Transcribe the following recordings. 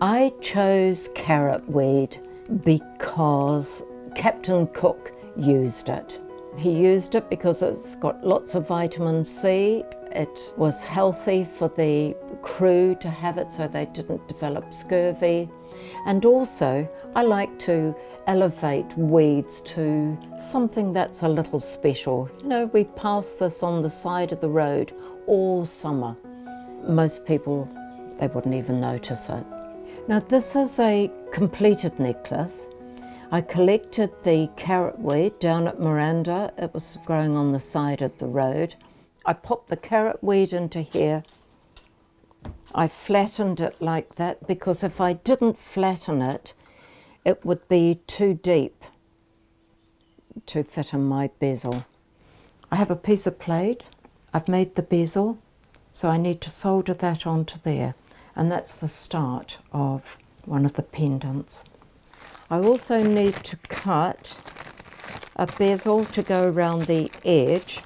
I chose carrot weed because Captain Cook used it. He used it because it's got lots of vitamin C. It was healthy for the crew to have it so they didn't develop scurvy. And also, I like to elevate weeds to something that's a little special. You know, we pass this on the side of the road all summer. Most people, they wouldn't even notice it. Now, this is a completed necklace. I collected the carrot weed down at Miranda. It was growing on the side of the road. I popped the carrot weed into here. I flattened it like that because if I didn't flatten it, it would be too deep to fit in my bezel. I have a piece of plate. I've made the bezel, so I need to solder that onto there. And that's the start of one of the pendants. I also need to cut a bezel to go around the edge.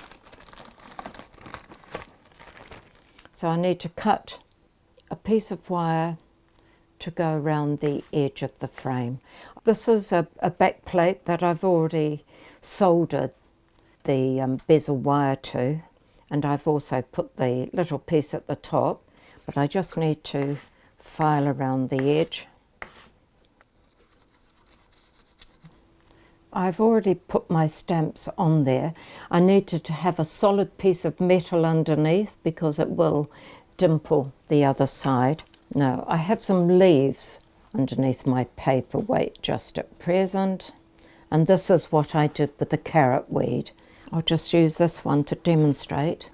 So I need to cut a piece of wire to go around the edge of the frame. This is a back plate that I've already soldered the bezel wire to, and I've also put the little piece at the top, but I just need to file around the edge. I've already put my stamps on there. I needed to have a solid piece of metal underneath because it will dimple the other side. Now, I have some leaves underneath my paperweight just at present, and this is what I did with the carrot weed. I'll just use this one to demonstrate.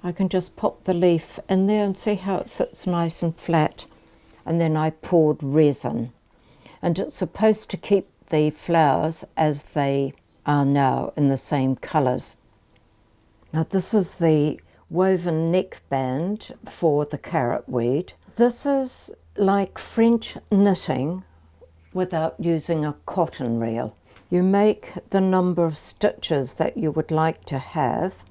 I can just pop the leaf in there and see how it sits nice and flat, and then I poured resin. And it's supposed to keep the flowers as they are now in the same colours. Now, this is the woven neckband for the carrot weed. This is like French knitting without using a cotton reel. You make the number of stitches that you would like to have.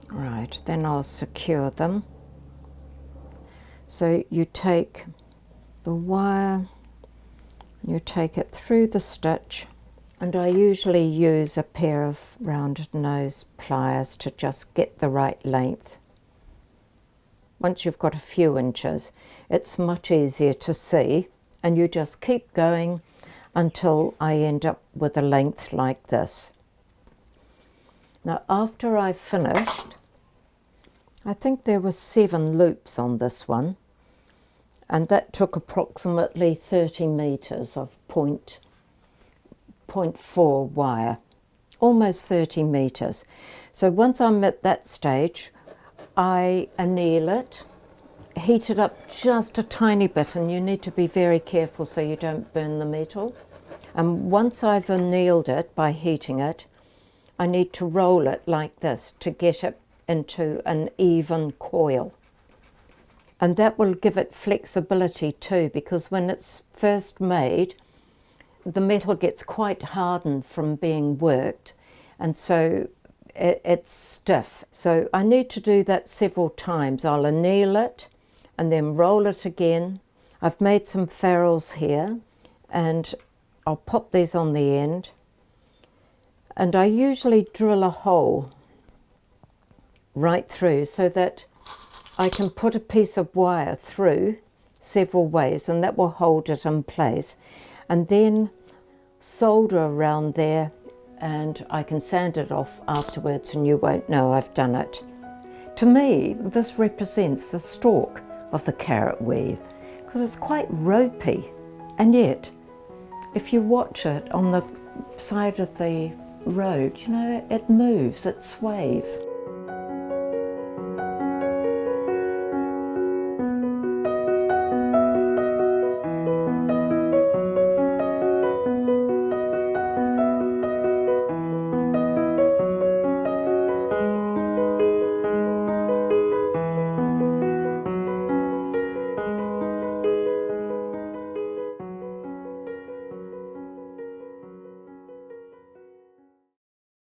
Right, then I'll secure them. So you take the wire, you take it through the stitch, and I usually use a pair of rounded nose pliers to just get the right length. Once you've got a few inches, it's much easier to see, and you just keep going until I end up with a length like this. Now, after I finished, I think there were 7 loops on this one, and that took approximately 30 metres of 0.4 wire, almost 30 metres. So once I'm at that stage, I anneal it, heat it up just a tiny bit, and you need to be very careful so you don't burn the metal. And once I've annealed it by heating it, I need to roll it like this to get it into an even coil. And that will give it flexibility too, because when it's first made, the metal gets quite hardened from being worked, and so it's stiff. So I need to do that several times. I'll anneal it and then roll it again. I've made some ferrules here, and I'll pop these on the end. And I usually drill a hole right through so that I can put a piece of wire through several ways, and that will hold it in place, and then solder around there, and I can sand it off afterwards and you won't know I've done it. To me, this represents the stalk of the carrot weed because it's quite ropey, and yet if you watch it on the side of the road, you know, it moves, it sways.